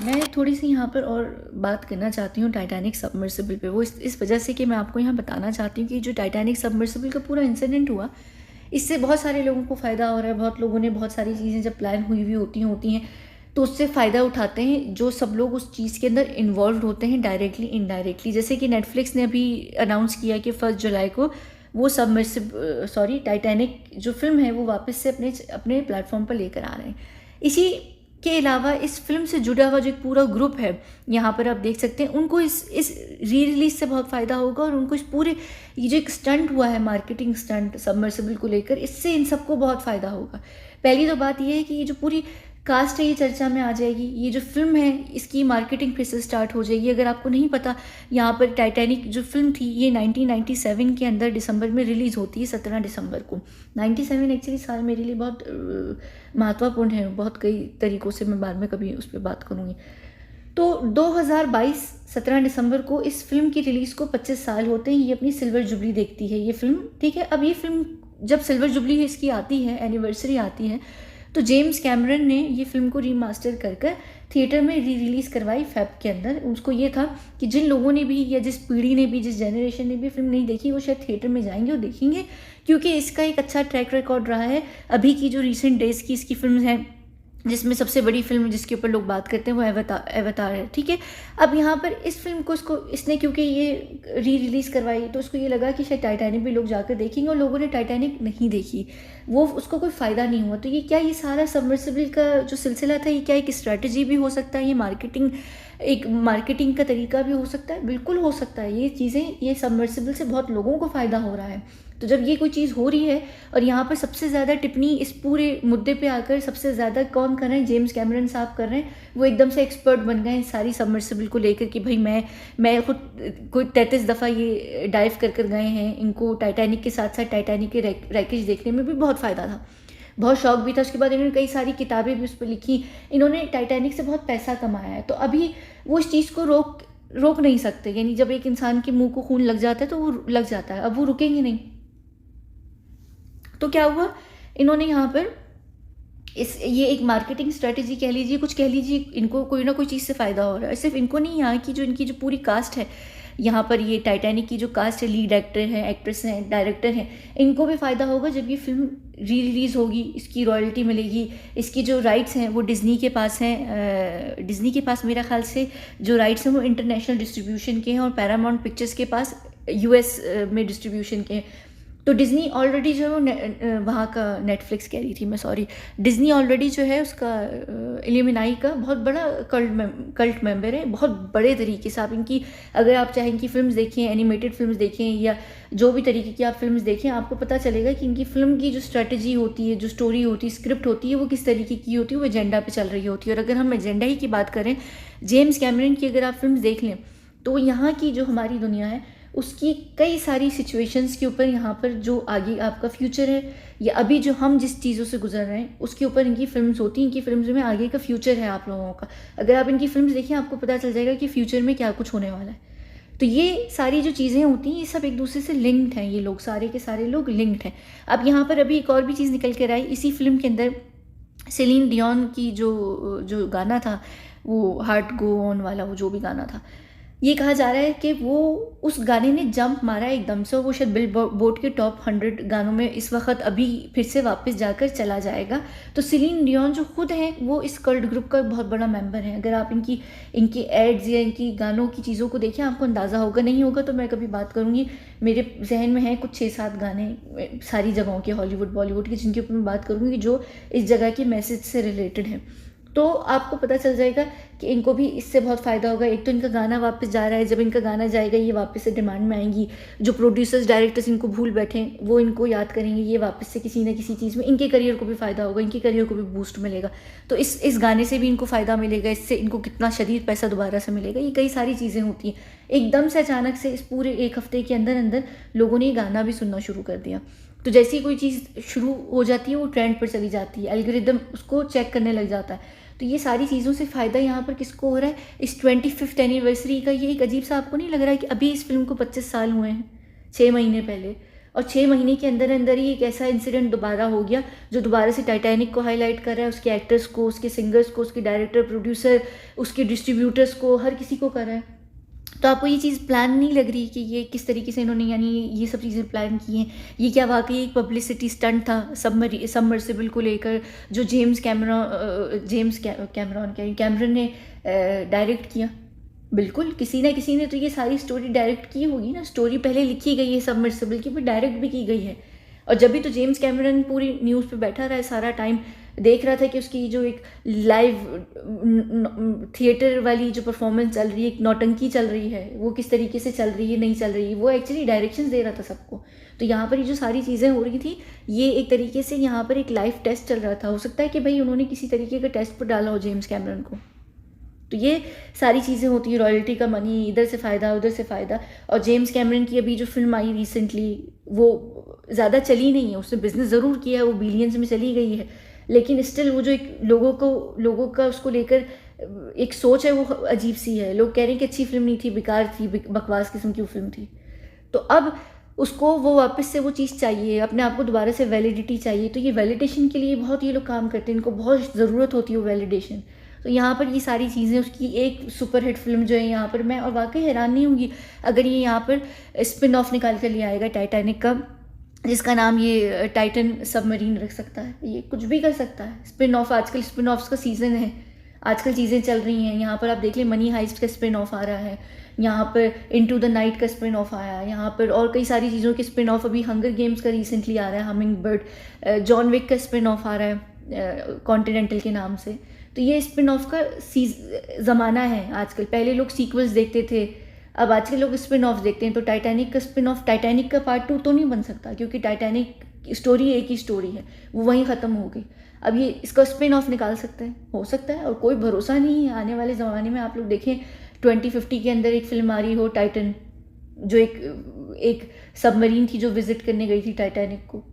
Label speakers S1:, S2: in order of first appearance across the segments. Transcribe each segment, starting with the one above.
S1: मैं थोड़ी-सी यहाँ पर और बात करना चाहती हूँ टाइटैनिक सबमर्सिबल पे। वो इस वजह से कि मैं आपको यहाँ बताना चाहती हूँ कि जो टाइटैनिक सबमर्सिबल का पूरा इंसिडेंट हुआ, इससे बहुत सारे लोगों को फ़ायदा हो रहा है। बहुत लोगों ने बहुत सारी चीज़ें जब प्लान हुई हुई होती हैं, तो उससे फ़ायदा उठाते हैं जो सब लोग उस चीज़ के अंदर इन्वॉल्व्ड होते हैं डायरेक्टली, इनडायरेक्टली। जैसे कि नेटफ्लिक्स ने अभी अनाउंस किया कि 1 जुलाई को वो टाइटैनिक जो फ़िल्म है वो वापस से अपने प्लेटफ़ॉर्म पर लेकर आ रहे हैं। इसी के अलावा इस फिल्म से जुड़ा हुआ जो एक पूरा ग्रुप है, यहाँ पर आप देख सकते हैं, उनको इस री रिलीज से बहुत फ़ायदा होगा और उनको इस पूरे ये जो एक स्टंट हुआ है, मार्केटिंग स्टंट सबमर्सिबल को लेकर, इससे इन सबको बहुत फ़ायदा होगा। पहली तो बात ये है कि ये जो पूरी कास्ट है ये चर्चा में आ जाएगी। ये जो फिल्म है इसकी मार्केटिंग फिर से स्टार्ट हो जाएगी। अगर आपको नहीं पता, यहाँ पर टाइटैनिक जो फिल्म थी ये 1997 के अंदर दिसंबर में रिलीज़ होती है, 17 दिसंबर को। 97 एक्चुअली साल मेरे लिए बहुत महत्वपूर्ण है, बहुत कई तरीक़ों से। मैं बाद में कभी उस पर बात करूँगी। तो 2022 17 दिसंबर को इस फिल्म की रिलीज़ को 25 साल होते हैं। ये अपनी सिल्वर जुबली देखती है ये फिल्म, ठीक है। अब ये फिल्म जब सिल्वर जुबली इसकी आती है, एनिवर्सरी आती है, तो जेम्स कैमरन ने ये फिल्म को रीमास्टर कर थिएटर में री रिलीज़ करवाई फेब के अंदर। उसको ये था कि जिन लोगों ने भी, या जिस पीढ़ी ने भी, जिस जनरेशन ने भी फिल्म नहीं देखी, वो शायद थिएटर में जाएंगे और देखेंगे, क्योंकि इसका एक अच्छा ट्रैक रिकॉर्ड रहा है। अभी की जो रिसेंट डेज़ की इसकी फिल्म है, जिसमें सबसे बड़ी फिल्म जिसके ऊपर लोग बात करते हैं वो एवतार है, ठीक है। अब यहाँ पर इस फिल्म को इसने क्योंकि ये री रिलीज़ करवाई, तो उसको ये लगा कि शायद टाइटैनिक भी लोग जाकर देखेंगे, और लोगों ने टाइटैनिक नहीं देखी, वो उसको कोई फ़ायदा नहीं हुआ। तो ये क्या, ये सारा सबमर्सिबल का जो सिलसिला था, ये क्या एक स्ट्रैटेजी भी हो सकता है, ये मार्केटिंग का तरीका भी हो सकता है? बिल्कुल हो सकता है। ये चीज़ें, ये सबमर्सिबल से बहुत लोगों को फ़ायदा हो रहा है। तो जब ये कोई चीज़ हो रही है, और यहाँ पर सबसे ज़्यादा टिप्पणी इस पूरे मुद्दे पे आकर सबसे ज़्यादा कौन कर रहे हैं, जेम्स कैमरन साहब कर रहे हैं। वो एकदम से एक्सपर्ट बन गए इन सारी सबमर्सिबल को लेकर कि भाई मैं खुद कोई 33 दफ़ा ये डाइव कर गए हैं। इनको टाइटैनिक के साथ साथ टाइटैनिक के रैकेज देखने में भी बहुत फ़ायदा था, बहुत शौक भी था। उसके बाद इन्होंने कई सारी किताबें भी उस पर लिखी। इन्होंने टाइटैनिक से बहुत पैसा कमाया है। तो अभी वो इस चीज़ को रोक नहीं सकते। यानी जब एक इंसान के मुंह को खून लग जाता है तो वो लग जाता है, अब वो रुकेंगे नहीं। तो क्या हुआ, इन्होंने यहाँ पर ये एक मार्केटिंग स्ट्रेटेजी कह लीजिए, कुछ कह लीजिए, इनको कोई ना कोई चीज़ से फ़ायदा हो रहा है। सिर्फ इनको नहीं, यहाँ की इनकी जो पूरी कास्ट है, यहाँ पर ये टाइटैनिक की जो कास्ट है, लीड एक्टर हैं, एक्ट्रेस हैं, डायरेक्टर हैं, इनको भी फ़ायदा होगा जब ये फिल्म री रिलीज़ होगी। इसकी रॉयल्टी मिलेगी। इसकी जो राइट्स हैं वो डिज़नी के पास हैं। डिज़नी के पास मेरा ख्याल से जो राइट्स हैं वो इंटरनेशनल डिस्ट्रीब्यूशन के हैं, और पैरामाउंट पिक्चर्स के पास US में डिस्ट्रीब्यूशन के हैं। तो डिज़नी ऑलरेडी जो है वहाँ का, नेटफ्लिक्स कह रही थी मैं, सॉरी, डिज़नी ऑलरेडी जो है उसका इल्यूमिनाटी का बहुत बड़ा कल्ट मेंबर है, बहुत बड़े तरीके से। आप इनकी, अगर आप चाहें इनकी फिल्म्स देखें, एनिमेटेड फिल्म्स देखें, या जो भी तरीके की आप फिल्म्स देखें, आपको पता चलेगा कि इनकी फिल्म की जो स्ट्रेटजी होती है, जो स्टोरी होती है, स्क्रिप्ट होती है, वो किस तरीके की होती है, वो एजेंडा पे चल रही होती है। और अगर हम एजेंडा ही की बात करें, जेम्स कैमरन की अगर आप फिल्म देख लें, तो यहाँ की जो हमारी दुनिया है उसकी कई सारी सिचुएशंस के ऊपर, यहाँ पर जो आगे आपका फ्यूचर है, या अभी जो हम जिस चीज़ों से गुजर रहे हैं, उसके ऊपर इनकी फिल्म्स होती हैं। इनकी फिल्म्स में आगे का फ्यूचर है आप लोगों का। अगर आप इनकी फिल्म्स देखें, आपको पता चल जाएगा कि फ्यूचर में क्या कुछ होने वाला है। तो ये सारी जो चीज़ें होती हैं, ये सब एक दूसरे से लिंक्ड हैं। ये लोग, सारे के सारे लोग लिंक्ड हैं। अब यहाँ पर अभी एक और भी चीज़ निकल कर आई इसी फिल्म के अंदर। सेलिन डियोन की जो गाना था, वो हार्ट गो ऑन वाला, वो जो भी गाना था, ये कहा जा रहा है कि वो, उस गाने ने जंप मारा एकदम से, और वो शायद बिलबोर्ड के टॉप 100 गानों में इस वक्त अभी फिर से वापस जाकर चला जाएगा। तो सेलिन डियोन जो खुद हैं, वो इस कल्ट ग्रुप का बहुत बड़ा मेंबर है। अगर आप इनकी एड्स या इनकी गानों की चीज़ों को देखें, आपको अंदाज़ा होगा। नहीं होगा तो मैं कभी बात करूँगी। मेरे जहन में है कुछ 6-7 गाने सारी जगहों के, हॉलीवुड बॉलीवुड के, जिनके ऊपर मैं बात करूँगी, जो इस जगह के मैसेज से रिलेटेड है। तो आपको पता चल जाएगा कि इनको भी इससे बहुत फ़ायदा होगा। एक तो इनका गाना वापस जा रहा है, जब इनका गाना जाएगा ये वापस से डिमांड में आएंगी। जो प्रोड्यूसर्स, डायरेक्टर्स इनको भूल बैठे हैं, वो इनको याद करेंगे, ये वापस से किसी न किसी चीज़ में, इनके करियर को भी फ़ायदा होगा, इनके करियर को भी बूस्ट मिलेगा। तो इस गाने से भी इनको फ़ायदा मिलेगा। इससे इनको कितना शदीद पैसा दोबारा से मिलेगा। ये कई सारी चीज़ें होती हैं। एकदम से अचानक से इस पूरे 1 हफ्ते के अंदर अंदर लोगों ने ये गाना भी सुनना शुरू कर दिया। तो जैसे ही कोई चीज़ शुरू हो जाती है, वो ट्रेंड पर चली जाती है, एल्गोरिदम उसको चेक करने लग जाता है। तो ये सारी चीज़ों से फ़ायदा यहाँ पर किसको हो रहा है, इस 25th एनिवर्सरी का। ये एक अजीब सा आपको नहीं लग रहा है कि अभी इस फिल्म को 25 साल हुए हैं, 6 महीने पहले, और 6 महीने के अंदर अंदर ही एक ऐसा इंसिडेंट दोबारा हो गया जो दोबारा से टाइटैनिक को हाईलाइट कर रहा है, उसके एक्टर्स को, उसके सिंगर्स को, उसके डायरेक्टर, प्रोड्यूसर, उसके डिस्ट्रीब्यूटर्स को, हर किसी को कर रहा है। तो आपको ये चीज़ प्लान नहीं लग रही कि ये किस तरीके से इन्होंने यानी ये सब चीज़ें प्लान की हैं? ये क्या वाकई एक पब्लिसिटी स्टंट था सबमर्सिबल को लेकर, जो कैमरन ने डायरेक्ट किया? बिल्कुल, किसी ना किसी ने तो ये सारी स्टोरी डायरेक्ट की होगी ना। स्टोरी पहले लिखी गई है सबमर्सिबल की, फिर डायरेक्ट भी की गई है। और जब भी तो जेम्स कैमरन पूरी न्यूज़ पे बैठा रहा है, सारा टाइम देख रहा था कि उसकी जो एक लाइव थिएटर वाली जो परफॉर्मेंस चल रही है, एक नौटंकी चल रही है, वो किस तरीके से चल रही है, नहीं चल रही है, वो एक्चुअली डायरेक्शंस दे रहा था सबको। तो यहाँ पर ये जो सारी चीज़ें हो रही थी, ये एक तरीके से यहाँ पर एक लाइव टेस्ट चल रहा था। हो सकता है कि भाई उन्होंने किसी तरीके का टेस्ट पर डाला हो जेम्स कैमरन को। तो ये सारी चीज़ें होती हैं, रॉयल्टी का मनी, इधर से फ़ायदा उधर से फ़ायदा। और जेम्स कैमरन की अभी जो फिल्म आई रिसेंटली, वो ज़्यादा चली नहीं है, उसने बिजनेस ज़रूर किया है, वो बिलियंस में चली गई है, लेकिन स्टिल वो जो एक लोगों का उसको लेकर एक सोच है, वो अजीब सी है। लोग कह रहे हैं कि अच्छी फिल्म नहीं थी, बेकार थी, बकवास किस्म की वो फिल्म थी। तो अब उसको वो वापस से वो चीज़ चाहिए, अपने आप को दोबारा से वैलिडिटी चाहिए। तो ये वैलिडेशन के लिए बहुत ये लोग काम करते हैं, इनको बहुत ज़रूरत होती है वो वैलिडेशन। तो यहाँ पर ये सारी चीज़ें, उसकी एक सुपरहिट फिल्म जो है यहाँ पर, मैं और वाकई हैरान नहीं होंगी अगर ये यहाँ पर स्पिन ऑफ निकाल कर ले आएगा टाइटैनिक का, जिसका नाम ये टाइटन सबमरीन रख सकता है। ये कुछ भी कर सकता है, स्पिन ऑफ। आजकल स्पिन ऑफ्स का सीज़न है, आजकल चीज़ें चल रही हैं। यहाँ पर आप देख लें, मनी हाइस्ट का स्पिन ऑफ आ रहा है, यहाँ पर इनटू द नाइट का स्पिन ऑफ आया है, यहाँ पर और कई सारी चीज़ों के स्पिन ऑफ, अभी हंगर गेम्स का रिसेंटली आ रहा है, हमिंग बर्ड, जॉन विक का स्पिन ऑफ आ रहा है कॉन्टिनेंटल के नाम से। तो ये स्पिन ऑफ का ज़माना है आजकल। पहले लोग सीक्वल्स देखते थे, अब आजकल लोग स्पिन ऑफ देखते हैं। तो टाइटैनिक का स्पिन ऑफ, टाइटैनिक का पार्ट 2 तो नहीं बन सकता, क्योंकि टाइटैनिक स्टोरी एक ही स्टोरी है, वो वहीं ख़त्म हो गई। अब ये इसका स्पिन ऑफ निकाल सकते हैं, हो सकता है, और कोई भरोसा नहीं है आने वाले ज़माने में। आप लोग देखें 2050 के अंदर एक फिल्म आ रही हो टाइटन, जो एक सबमरीन थी जो विजिट करने गई थी टाइटैनिक को।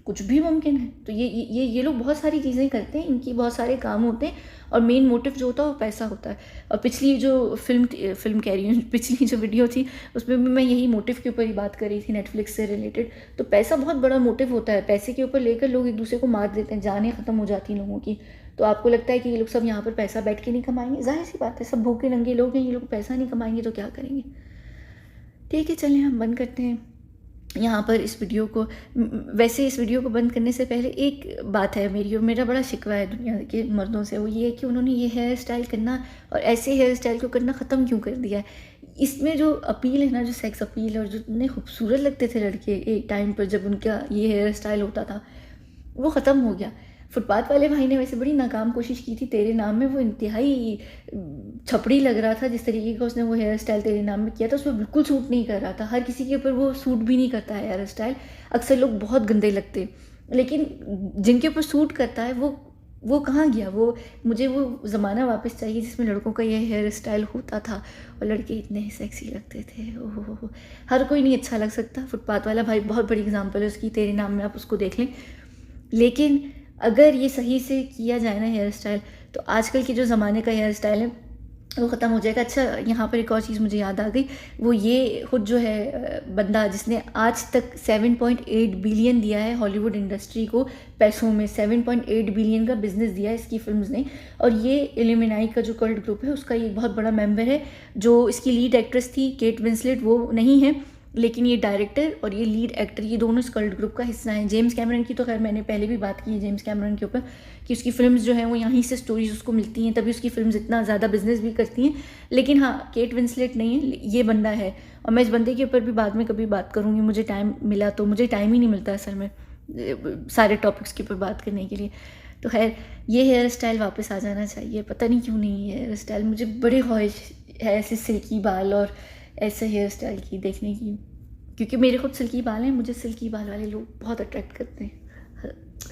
S1: कुछ भी मुमकिन है। तो ये लोग बहुत सारी चीज़ें करते हैं, इनकी बहुत सारे काम होते हैं, और मेन मोटिव जो होता है वो पैसा होता है। और पिछली जो फिल्म कह रही हूँ, पिछली जो वीडियो थी उसमें भी मैं यही मोटिव के ऊपर ही बात कर रही थी, नेटफ्लिक्स से रिलेटेड। तो पैसा बहुत बड़ा मोटिव होता है, पैसे के ऊपर लेकर लोग एक दूसरे को मार देते हैं, जानें ख़त्म हो जाती हैं लोगों की। तो आपको लगता है कि ये लोग सब यहाँ पर पैसा बैठ के नहीं कमाएंगे? जाहिर सी बात है, सब भूखे नंगे लोग हैं, ये लोग पैसा नहीं कमाएंगे तो क्या करेंगे? ठीक है, चलें हम बंद करते हैं यहाँ पर इस वीडियो को। वैसे इस वीडियो को बंद करने से पहले एक बात है मेरी, और मेरा बड़ा शिकवा है दुनिया के मर्दों से, वो ये है कि उन्होंने ये हेयर स्टाइल करना और ऐसे हेयर स्टाइल को करना ख़त्म क्यों कर दिया है। इसमें जो अपील है ना, जो सेक्स अपील, और जो इतने खूबसूरत लगते थे लड़के एक टाइम पर जब उनका ये हेयर स्टाइल होता था, वो ख़त्म हो गया। फुटपाथ वाले भाई ने वैसे बड़ी नाकाम कोशिश की थी तेरे नाम में, वो इंतहाई छपड़ी लग रहा था जिस तरीके का उसने वो हेयर स्टाइल तेरे नाम में किया था, उसमें बिल्कुल सूट नहीं कर रहा था। हर किसी के ऊपर वो सूट भी नहीं करता है हेयर स्टाइल, अक्सर लोग बहुत गंदे लगते, लेकिन जिनके ऊपर सूट करता है वो कहाँ गया? मुझे वो ज़माना वापस चाहिए जिसमें लड़कों का ये हेयर स्टाइल होता था और लड़के इतने सेक्सी लगते थे। ओहो, हर कोई नहीं अच्छा लग सकता। फुटपाथ वाला भाई बहुत बड़ी एग्जाम्पल है उसकी, तेरे नाम में, आप उसको देख लें। लेकिन अगर ये सही से किया जाए ना हेयर स्टाइल, तो आजकल के जो ज़माने का हेयर स्टाइल है वो ख़त्म हो जाएगा। अच्छा, यहाँ पर एक और चीज़ मुझे याद आ गई, वो ये खुद जो है बंदा जिसने आज तक 7.8 बिलियन दिया है हॉलीवुड इंडस्ट्री को, पैसों में 7.8 बिलियन का बिजनेस दिया है इसकी फिल्म्स ने। और ये इल्यूमिनाटी का जो कल्ट ग्रुप है उसका ये बहुत बड़ा मेंबर है। जो इसकी लीड एक्ट्रेस थी केट विंसलेट, वो नहीं है, लेकिन ये डायरेक्टर और ये लीड एक्टर, ये दोनों इस कल्ट ग्रुप का हिस्सा हैं। जेम्स कैमरन की तो खैर मैंने पहले भी बात की है जेम्स कैमरन के ऊपर, कि उसकी फिल्म्स जो हैं वो यहीं से स्टोरीज उसको मिलती हैं, तभी उसकी फिल्म्स इतना ज़्यादा बिजनेस भी करती हैं। लेकिन हाँ, केट विंसलेट नहीं है, ये बंदा है। और मैं इस बंदे के ऊपर भी बाद में कभी बात करूँगी, मुझे टाइम मिला तो। मुझे टाइम ही नहीं मिलता असल में सारे टॉपिक्स के ऊपर बात करने के लिए। तो खैर, ये हेयर स्टाइल वापस आ जाना चाहिए, पता नहीं क्यों नहीं है हेयर स्टाइल। मुझे बड़ी ख्वाहिश है ऐसे सिल्की बाल और ऐसे हेयर स्टाइल की देखने की, क्योंकि मेरे खुद सिल्की बाल हैं, मुझे सिल्की बाल वाले लोग बहुत अट्रैक्ट करते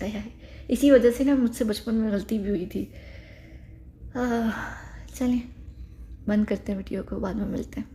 S1: हैं। इसी वजह से ना मुझसे बचपन में गलती भी हुई थी। चलें बंद करते हैं वीडियो को, बाद में मिलते हैं।